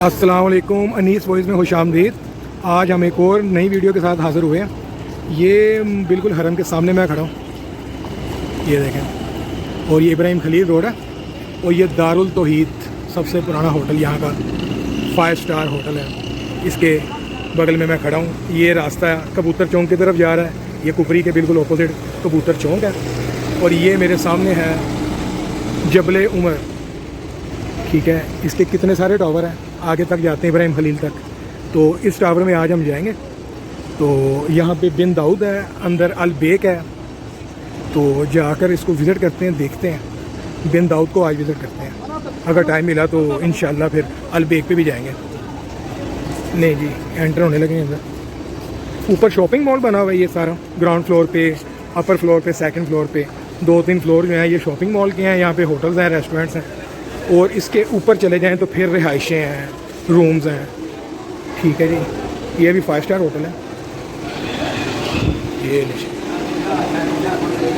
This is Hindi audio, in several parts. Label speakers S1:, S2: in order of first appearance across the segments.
S1: अस्सलाम वालेकुम, अनीस वॉइस में खुशामदीद। आज हम एक और नई वीडियो के साथ हाज़िर हुए हैं। ये बिल्कुल हरम के सामने मैं खड़ा हूँ, ये देखें। और ये इब्राहिम खलील रोड है और ये दारुल तौहीद सबसे पुराना होटल यहाँ का 5 स्टार होटल है। इसके बगल में मैं खड़ा हूँ। ये रास्ता कबूतर चौक की तरफ जा रहा है। ये कुफरी के बिल्कुल अपोजिट कबूतर चौक है। और ये मेरे सामने है जबल उमर, ठीक है। इसके कितने सारे टावर हैं, आगे तक जाते हैं इब्राहिम खलील तक। तो इस टावर में आज हम जाएंगे। तो यहाँ पे बिन दाऊद है, अंदर अल बेक है। तो जाकर इसको विज़िट करते हैं, देखते हैं। बिन दाऊद को आज विज़िट करते हैं, अगर टाइम मिला तो इंशाल्लाह फिर अल बेक पे भी जाएंगे। नहीं जी, एंटर होने लगे अंदर। ऊपर शॉपिंग मॉल बना हुआ है ये सारा, ग्राउंड फ्लोर पे, अपर फ्लोर पे, सेकंड फ्लोर पे 2-3 फ्लोर जो हैं ये शॉपिंग मॉल के हैं। यहाँ पे होटल्स हैं, रेस्टोरेंट्स हैं। और इसके ऊपर चले जाएं तो फिर रिहाइशें हैं, रूम्स हैं, ठीक है जी। ये भी 5 स्टार होटल है।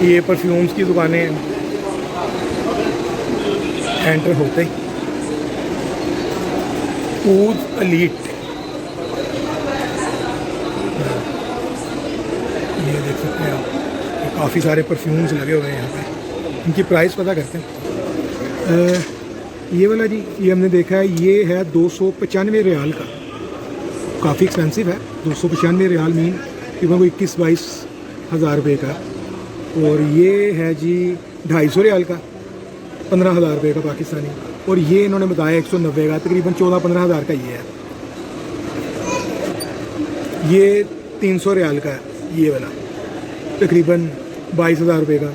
S1: ये परफ्यूम्स की दुकानें हैं। एंटर होते ही ऊद एलीट, ये देख सकते हैं आप। काफ़ी सारे परफ्यूम्स लगे हुए हैं यहाँ पे। इनकी प्राइस पता करते हैं। ये वाला जी, ये हमने देखा है, ये है 295 रियाल का। काफ़ी एक्सपेंसिव है। 295 रियाल मीन तकरीबन कोई 21-22 हज़ार रुपये का। और ये है जी 250 रियाल का, 15,000 रुपये का पाकिस्तानी। और ये इन्होंने बताया 190 का, तकरीबन 14-15 हज़ार का ये है। ये 300 रियाल का है ये वाला, तकरीबन 22,000 रुपये का।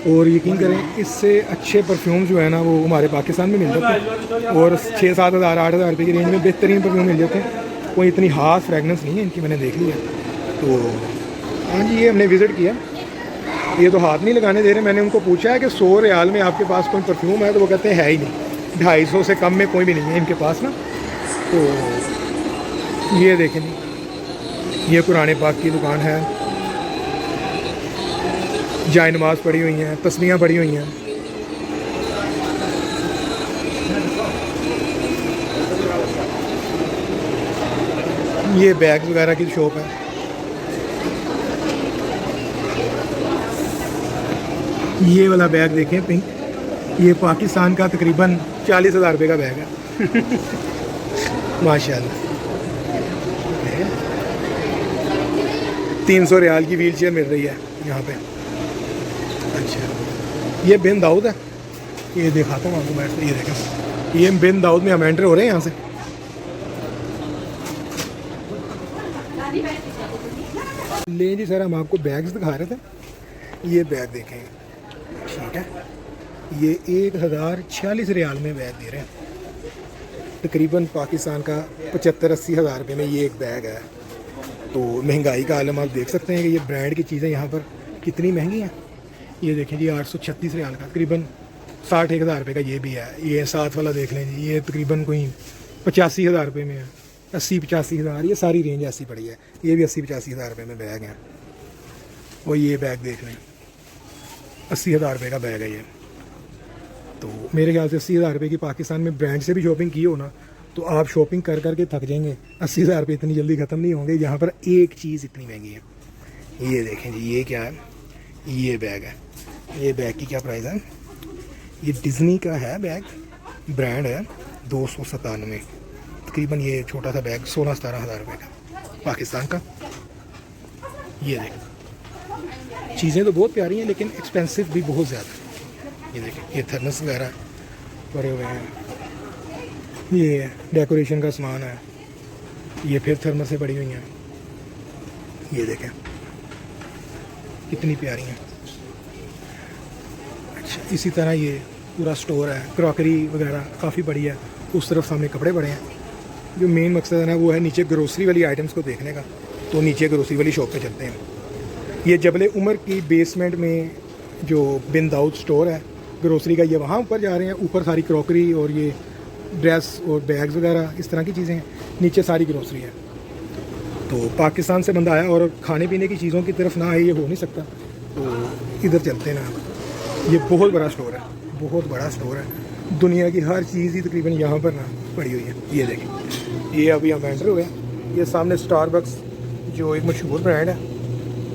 S1: और यकीन करें, इससे अच्छे परफ्यूम जो है ना वो हमारे पाकिस्तान में मिल जाते हैं। और 6-7 हज़ार 8 हज़ार रुपये की रेंज में बेहतरीन परफ्यूम मिल जाते हैं। कोई इतनी खास फ्रेगनेंस नहीं है इनकी, मैंने देख लिया। तो हाँ जी, ये हमने विज़िट किया। ये तो हाथ नहीं लगाने दे रहे। मैंने उनको पूछा है कि 100 रियाल में आपके पास कोई परफ्यूम है, तो वो कहते हैं है ही नहीं। 250 से कम में कोई भी नहीं है इनके पास ना। तो ये देखें जी, ये कुरान पाक की दुकान है। जाय नमाज पड़ी हुई हैं, तस्बीहां पड़ी हुई हैं। ये बैग वगैरह की शॉप है। ये वाला बैग देखें, पिंक, ये पाकिस्तान का तकरीबन 40,000 रुपये का बैग है। माशाल्लाह। 300 रियाल की व्हील चेयर मिल रही है यहाँ पे। अच्छा, ये बिन दाऊद है। ये दिखाता हूँ आपको बैठ। ये देखें, ये बिन दाऊद में हम एंटर हो रहे हैं यहाँ से। ले जी सर, हम आपको बैग्स दिखा रहे थे। ये बैग देखें, ठीक है। ये 1046 रियाल में बैग दे रहे हैं, तकरीबन पाकिस्तान का 75-80 हज़ार रुपये में ये एक बैग है। तो महंगाई का आलम आप देख सकते हैं कि ये ब्रांड की चीज़ें यहाँ पर कितनी महंगी हैं। ये देखें जी, 836 रियाल का, तकरीबन 60-1 हज़ार रुपये का ये भी है। ये साथ वाला देख लें जी, ये तकरीबन कोई 85 हज़ार रुपये में है। 80-85 हज़ार, ये सारी रेंज ऐसी पड़ी है। ये भी 80-85 हज़ार रुपये में बैग हैं। और ये बैग देख लें, 80 हज़ार रुपये का बैग है ये। तो मेरे ख्याल से 80 हज़ार रुपये की पाकिस्तान में ब्रांड से भी शॉपिंग की हो ना, तो आप शॉपिंग कर करके थक जाएंगे। 80 हज़ार रुपये इतनी जल्दी ख़त्म नहीं होंगे। यहाँ पर एक चीज़ इतनी महंगी है। ये देखें जी, ये क्या है, ये बैग है। ये बैग की क्या प्राइस है? ये डिज़नी का है बैग, ब्रांड है, 297, तकरीबन ये छोटा सा बैग 16-17 हज़ार रुपये का, पाकिस्तान का। ये देखें, चीज़ें तो बहुत प्यारी हैं लेकिन एक्सपेंसिव भी बहुत ज़्यादा। ये देखें, ये थर्मस वगैरह पड़े हुए हैं। ये डेकोरेशन का सामान है। ये फिर थर्मसें पड़ी हुई हैं। ये देखें कितनी प्यारी हैं। अच्छा, इसी तरह ये पूरा स्टोर है, क्रॉकरी वगैरह काफ़ी बड़ी है। उस तरफ सामने कपड़े पड़े हैं। जो मेन मकसद है ना वो है नीचे ग्रोसरी वाली आइटम्स को देखने का। तो नीचे ग्रोसरी वाली शॉप पे चलते हैं। ये जबल उमर की बेसमेंट में जो बिन दाऊद स्टोर है ग्रोसरी का, ये वहाँ ऊपर जा रहे हैं। ऊपर सारी क्रॉकरी और ये ड्रेस और बैग्स वगैरह इस तरह की चीज़ें हैं। नीचे सारी ग्रोसरी है। तो पाकिस्तान से बंदा आया और खाने पीने की चीज़ों की तरफ ना आए, ये हो नहीं सकता। तो इधर चलते हैं ना। ये बहुत बड़ा स्टोर है, बहुत बड़ा स्टोर है। दुनिया की हर चीज़ ही तकरीबन यहाँ पर ना पड़ी हुई है। ये देखें, ये अभी हम एंटर हुए हैं। ये सामने स्टारबक्स जो एक मशहूर ब्रांड है,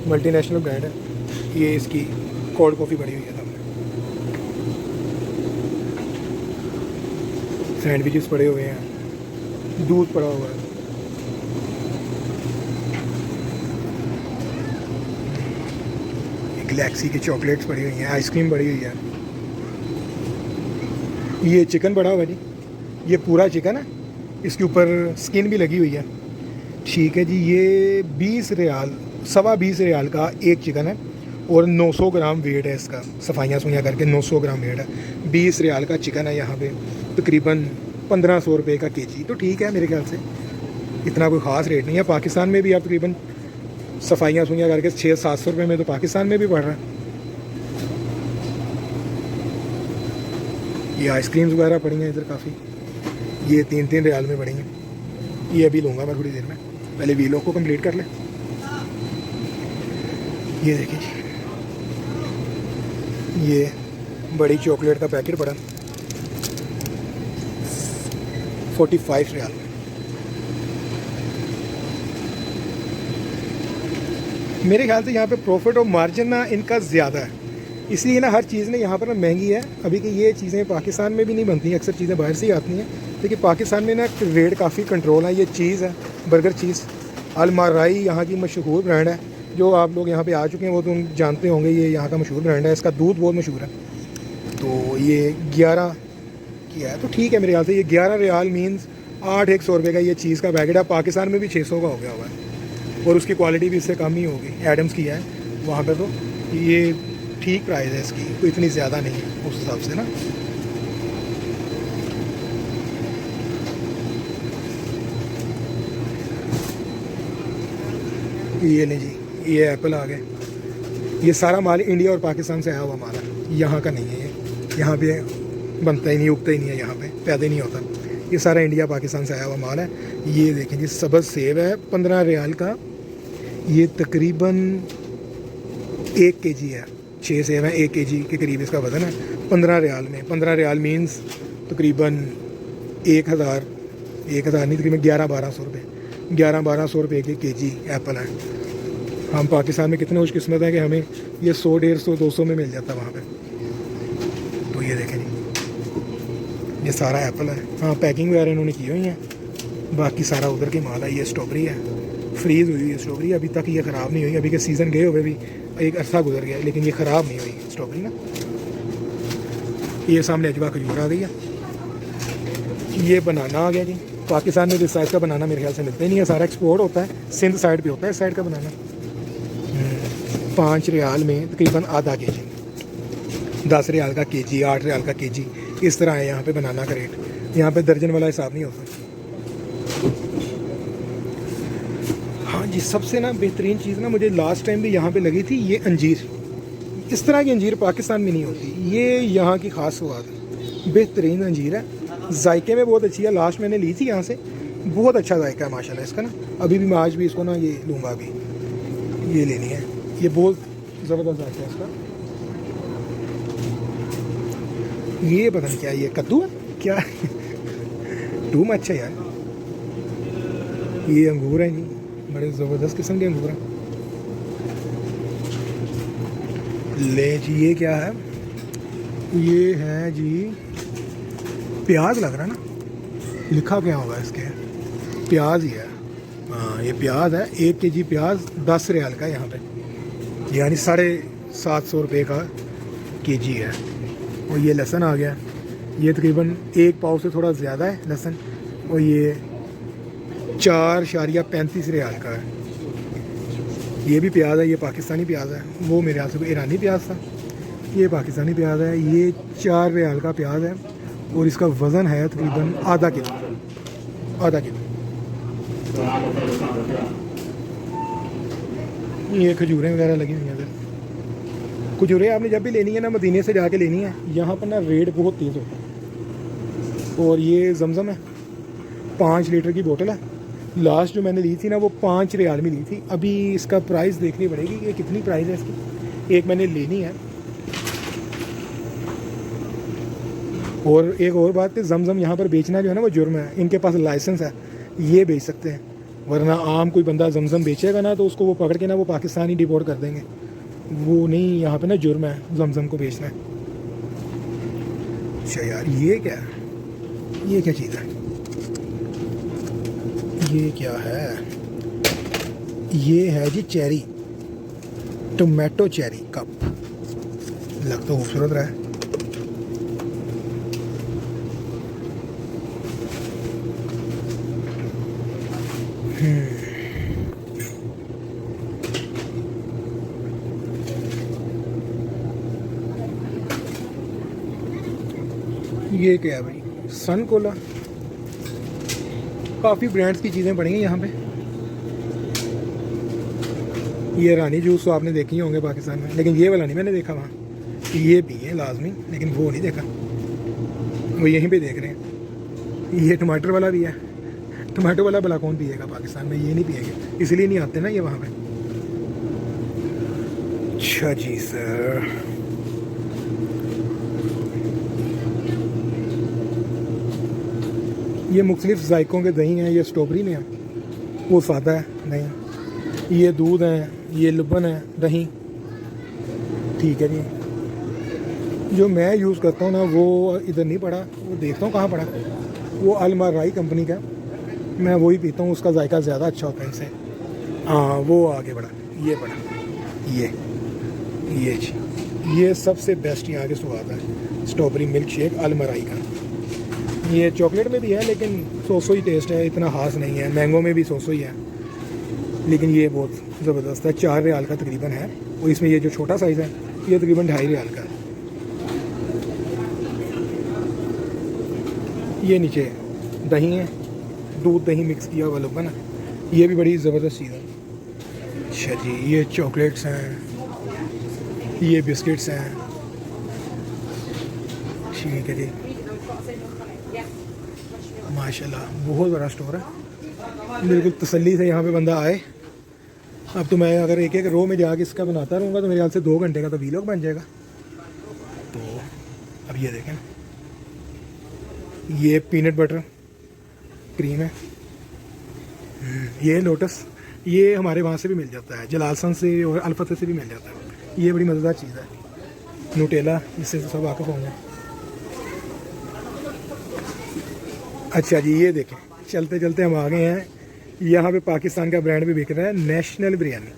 S1: मल्टीनेशनल ब्रांड है, ये इसकी कोल्ड कॉफ़ी बनी हुई है सामने। सैंडविचेस पड़े हुए हैं, दूध पड़ा हुआ है। गैलेक्सी की चॉकलेट्स पड़ी हुई हैं, आइसक्रीम पड़ी हुई है। ये चिकन पड़ा हुआ है जी, ये पूरा चिकन है, इसके ऊपर स्किन भी लगी हुई है। ठीक है जी, ये 20 रियाल, 20.25 रियाल का एक चिकन है और 900 ग्राम वेट है इसका, सफाइयाँ सुइयाँ करके 900 ग्राम वेट है। 20 रियाल का चिकन है यहाँ पे, तकरीबन 1500 रुपये का केजी। तो ठीक है, मेरे ख्याल से इतना कोई ख़ास रेट नहीं है। पाकिस्तान में भी आप तकरीबन सफाइयाँ सुइयाँ करके 600-700 रुपये में तो पाकिस्तान में भी पड़ रहा है। ये आइसक्रीम्स वगैरह पड़ी हैं इधर काफ़ी, ये 3-3 रियाल में पड़ी हैं। ये अभी लूँगा मैं थोड़ी देर में, पहले व्हीलों को कंप्लीट कर लें। ये देखिए जी, ये बड़ी चॉकलेट का पैकेट पड़ा 45 रियाल में। मेरे ख्याल से यहाँ पे प्रॉफिट और मार्जिन ना इनका ज़्यादा है, इसलिए ना हर चीज़ ने यहाँ पर ना महंगी है। अभी कि ये चीज़ें पाकिस्तान में भी नहीं बनती हैं, अक्सर चीज़ें बाहर से ही आती हैं, लेकिन पाकिस्तान में ना रेट काफ़ी कंट्रोल है। ये चीज़ है, बर्गर चीज़, अलमाराई यहाँ की मशहूर ब्रांड है। जो आप लोग यहाँ पे आ चुके हैं वो तो जानते होंगे, ये यहाँ का मशहूर ब्रांड है। इसका दूध बहुत मशहूर है। तो ये 11 किया है, तो ठीक है मेरे ख्याल से ये 11 रियाल मीन्स 800 रुपये का ये चीज़ का पैकेट है। पाकिस्तान में भी 600 का हो गया हुआ है और उसकी क्वालिटी भी इससे कम ही होगी। एडम्स की है वहाँ पे, तो ये ठीक प्राइस है इसकी, तो इतनी ज़्यादा नहीं है उस हिसाब से ना। ये नहीं जी, ये एप्पल आ गए। ये सारा माल इंडिया और पाकिस्तान से आया हुआ माल है, यहाँ का नहीं है। ये यहाँ पे बनता ही नहीं, उगता ही नहीं है, यहाँ पे पैदा ही नहीं होता। ये सारा इंडिया पाकिस्तान से आया हुआ माल है। ये देखें जी, सब्ज़ सेब है 15 रियाल का, ये तकरीबन 1 केजी है। 6 सेब हैं, 1 केजी के करीब इसका वज़न है 15 रियाल में। 15 रियाल मीन्स तकरीबन 1000 नहीं, तकरीबन 1100-1200 रुपये, 1100-1200 रुपये के केजी एप्पल है। हम पाकिस्तान में कितने खुशकिस्मत हैं कि हमें ये 100, 150, 200 में मिल जाता है वहाँ पे। तो ये देखें जी, ये सारा एप्पल है। हाँ, पैकिंग वगैरह इन्होंने की हुई है, बाकी सारा उधर की माल है। ये स्ट्रॉबेरी है, फ्रीज़ हुई है स्ट्रॉबेरी, अभी तक ये ख़राब नहीं हुई। अभी के सीज़न गए हुए भी एक अरसा गुजर गया, लेकिन ये ख़राब नहीं हुई स्ट्रॉबेरी ना। ये सामने अजवा खजूर आ गई है। ये बनाना आ गया जी। पाकिस्तान में तो इस साइड का बनाना मेरे ख्याल से मिलता ही नहीं है, सारा एक्सपोर्ट होता है। सिंध साइड पे होता है इस साइड का बनाना। 5 रियाल में तकरीबन आधा केजी, 10 रियाल का केजी, 8 रियाल का केजी, इस तरह है यहाँ पे बनाना का रेट। यहाँ पे दर्जन वाला हिसाब नहीं होता। हाँ जी, सबसे ना बेहतरीन चीज़ ना मुझे लास्ट टाइम भी यहाँ पे लगी थी, ये अंजीर। इस तरह की अंजीर पाकिस्तान में नहीं होती, ये यहाँ की ख़ास स्वाद है। बेहतरीन अंजीर है, जायके में बहुत अच्छी है। लास्ट मैंने ली थी यहाँ से, बहुत अच्छा जायका है माशाल्लाह इसका ना। अभी भी मैं आज भी इसको ना ये लूँगा, अभी ये लेनी है। ये बहुत ज़बरदस्त जायका है इसका। ये पता नहीं क्या, ये कद्दू है क्या? टू मच है यार। ये अंगूर हैं जी, बड़े ज़बरदस्त किस्म के अंगूर हैं। ले जी, ये क्या है? ये है जी प्याज लग रहा है ना, लिखा क्या होगा इसके? प्याज ही है। हाँ, ये प्याज है। 1 केजी प्याज 10 रियाल का यहाँ पे, यानी 750 रुपये का केजी है। और ये लहसुन आ गया, ये तकरीबन 1 पाव से थोड़ा ज़्यादा है लहसुन, और ये 4.35 रियाल का है। ये भी प्याज है, ये पाकिस्तानी प्याज है। वो मेरे हाथ से कोई ईरानी प्याज था, ये पाकिस्तानी प्याज है। ये 4 रियाल का प्याज है और इसका वज़न है तकरीबन आधा किलो। ये खजूरें वगैरह लगी हुई हैं इधर। खजूरें आपने जब भी लेनी है ना, मदीने से जाके लेनी है। यहाँ पर ना रेट बहुत तेज़ होता है। और ये जमज़म है, 5 लीटर की बोतल है। लास्ट जो मैंने ली थी ना, वो 5 रियाल में ली थी। अभी इसका प्राइस देखनी पड़ेगी कि कितनी प्राइस है इसकी। एक मैंने लेनी है, और एक और बात कि जमजम यहाँ पर बेचना जो है ना वो जुर्म है, इनके पास लाइसेंस है, ये बेच सकते हैं, वरना आम कोई बंदा जमजम बेचेगा ना तो उसको वो पकड़ के ना वो पाकिस्तानी डिपोर्ट कर देंगे। वो नहीं, यहाँ पे ना जुर्म है जमजम को बेचना है। अच्छा यार ये क्या है, ये क्या चीज़ है, ये क्या है, ये है जी चेरी, टोमेटो चेरी कप, लग तो खूबसूरत रहा है। ये क्या है भाई, सन कोला, काफ़ी ब्रांड्स की चीज़ें पड़ी हैं यहाँ पे। ये रानी जूस तो आपने देखी होंगे पाकिस्तान में, लेकिन ये वाला नहीं मैंने देखा वहाँ। ये पिए लाजमी, लेकिन वो नहीं देखा, वो यहीं पे देख रहे हैं। ये टमाटर वाला भी है, टमाटो वाला भला कौन पिएगा पाकिस्तान में, ये नहीं पिएंगे, इसलिए नहीं आते ना ये वहाँ पे। अच्छा जी सर, ये मुख्तलिफ जायकों के दही हैं, ये स्ट्रॉबेरी में है, वो सादा है दही, ये दूध है, ये लबन है दही, ठीक है जी। जो मैं यूज़ करता हूँ ना वो इधर नहीं पड़ा, वो देखता हूँ कहाँ पड़ा, वो अलमाराई कंपनी का, मैं वही पीता हूँ, उसका जायका ज़्यादा अच्छा होता है इनसे। हाँ वो आगे बढ़ा, ये पड़ा, ये जी, ये सबसे बेस्ट यहाँ के स्वाद है, स्ट्रॉबेरी मिल्क शेक अलमराई का। ये चॉकलेट में भी है लेकिन सो ही टेस्ट है, इतना खास नहीं है। मैंगो में भी सो ही है, लेकिन ये बहुत ज़बरदस्त है। 4 रियाल का तकरीबन है, और इसमें ये जो छोटा साइज़ है ये तकरीबन 2.5 रियाल का है। ये नीचे दही है, दूध दही मिक्स किया हुआ लबन है, ये भी बड़ी ज़बरदस्त चीज़ है। अच्छा जी, ये चॉकलेट्स हैं, ये बिस्किट्स हैं, ठीक है जी, माशाल्लाह बहुत बड़ा स्टोर है, बिल्कुल तसल्ली से यहाँ पे बंदा आए। अब तो मैं अगर एक एक रो में जाके इसका बनाता रहूँगा तो मेरे ख्याल से 2 घंटे का तो वीलॉग बन जाएगा। तो अब ये देखें, ये पीनट बटर क्रीम है, ये लोटस, ये हमारे वहाँ से भी मिल जाता है, जलालसन से और अल्फत से भी मिल जाता है, ये बड़ी मज़ेदार चीज़ है। न्यूटेला, इससे तो सब वाक़िफ़ होंगे। अच्छा जी, ये देखें, चलते चलते हम आ गए हैं, यहाँ पे पाकिस्तान का ब्रांड भी बिक रहा है, नेशनल बिरयानी।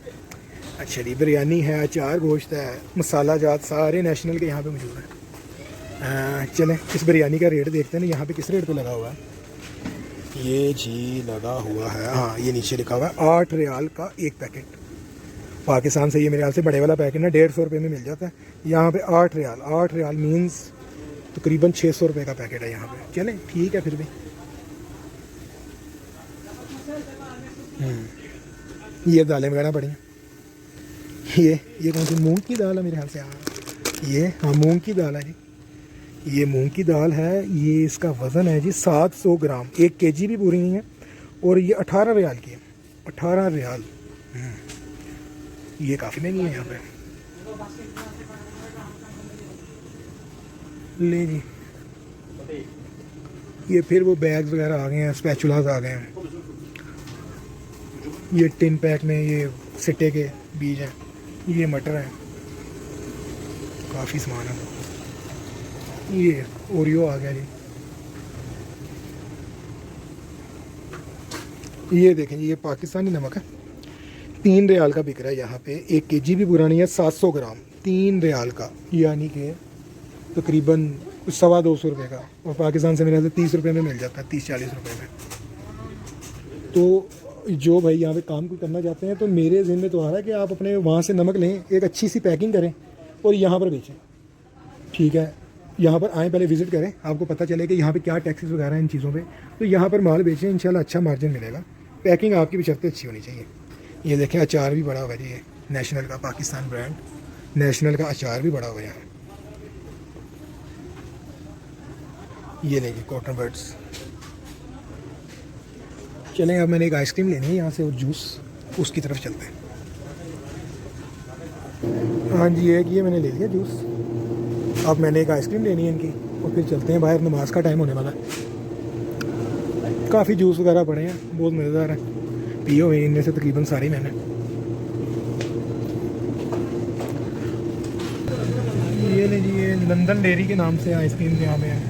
S1: अच्छा जी, बिरयानी है, अचार गोश्त है, मसाला जात सारे नेशनल के यहाँ पे मौजूद है। चलें इस बिरयानी का रेट देखते हैं ना, यहाँ पे किस रेट पे लगा हुआ है। ये जी लगा हुआ है, हाँ ये नीचे लिखा हुआ है 8 रियाल का एक पैकेट। पाकिस्तान से ये मेरे ख्याल से बड़े वाला पैकेट ना 150 रुपये में मिल जाता है, यहाँ पे 8 रियाल, 8 रियाल मीन्स तकरीबन 600 रुपये का पैकेट है यहाँ पे। चलें ठीक है फिर भी। ये दालें वगैरह पड़ी हैं, ये कौन सी मूंग की दाल है मेरे ख्याल से, हाँ ये, हाँ मूंग की दाल है जी, ये मूंग की दाल है। ये इसका वज़न है जी 700 ग्राम, 1 केजी भी पूरी नहीं है, और ये 18 रियाल की है, 18 रियाल। ये काफ़ी महंगी है यहाँ पे। ले जी, ये फिर वो बैग्स वगैरह आ गए हैं, स्पैचुलास आ गए हैं, ये टिन पैक में ये सिट्टे के बीज हैं, ये मटर हैं, काफ़ी सामान है। ये ओरियो आ गया जी, ये देखें जी, ये पाकिस्तानी नमक है, 3 रियाल का बिक रहा है यहाँ पे, 1 केजी भी पूरा नहीं है, 700 ग्राम 3 रियाल का, यानी कि तकरीबन 225 रुपये का, और पाकिस्तान से मेरे से 30 रुपये में मिल जाता है, 30-40 रुपये में। तो जो भाई यहाँ पे काम कोई करना चाहते हैं तो मेरे ज़हन में तो आ रहा है कि आप अपने वहाँ से नमक लें, एक अच्छी सी पैकिंग करें और यहाँ पर बेचें, ठीक है। यहाँ पर आएँ, पहले विज़िट करें, आपको पता चले कि यहाँ पे क्या टैक्सेस वगैरह हैं इन चीज़ों पे, तो यहाँ पर माल बेचें, इंशाल्लाह अच्छा मार्जिन मिलेगा। पैकिंग आपकी भी शर्तें अच्छी होनी चाहिए। ये देखें अचार भी बड़ा हुआ है जी, ये नेशनल का, पाकिस्तान ब्रांड नेशनल का अचार भी बड़ा हुआ है यहाँ। ये लेंगे कॉटन बर्ड्स। चलें अब मैंने एक आइसक्रीम लेनी है यहाँ से और जूस, उसकी तरफ चलते हैं। हाँ जी, एक ये मैंने ले लिया जूस, अब मैंने एक आइसक्रीम लेनी है इनकी। और फिर चलते हैं बाहर, नमाज का टाइम होने वाला है। काफ़ी जूस वगैरह पड़े हैं, बहुत मज़ेदार है, पिए हुए इनमें से तकरीबन सारे मैंने। ये ले जी, ये लंदन डेयरी के नाम से आइसक्रीम यहाँ पे है।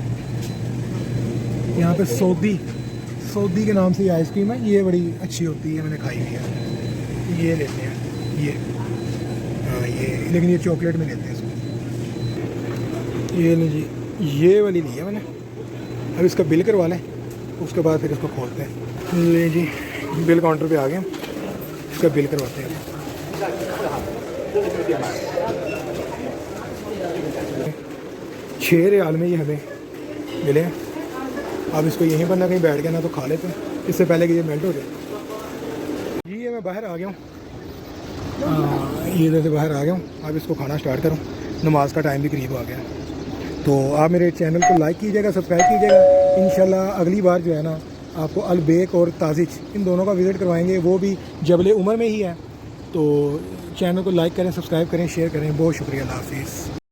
S1: यहाँ पे सऊदी के नाम से ये आइसक्रीम है, ये बड़ी अच्छी होती है, मैंने खाई हुई है। ये लेते हैं ये, हाँ ये, लेकिन ये चॉकलेट में लेते हैं इसको। ये ले जी, ये वाली ली है मैंने। अब इसका बिल करवा लें, उसके बाद फिर इसको खोलते हैं। ले जी, बिल काउंटर पे आ गए, इसका बिल करवाते हैं। 6 रियाल में ये हमें मिले हैं। अब इसको यहीं पर ना कहीं बैठ गया ना तो खा लेते हैं, इससे पहले कि ये मेल्ट हो जाए। जी ये मैं बाहर आ गया हूँ, ये इधर से बाहर आ गया हूँ। अब इसको खाना स्टार्ट करूँ, नमाज का टाइम भी करीब आ गया। तो आप मेरे चैनल को लाइक कीजिएगा, सब्सक्राइब कीजिएगा। इंशाल्लाह अगली बार जो है ना, आपको अलबेक और ताजिज इन दोनों का विज़िट करवाएंगे, वो भी जबल उमर में ही है। तो चैनल को लाइक करें, सब्सक्राइब करें, शेयर करें। बहुत शुक्रिया, अल्लाह हाफिज़।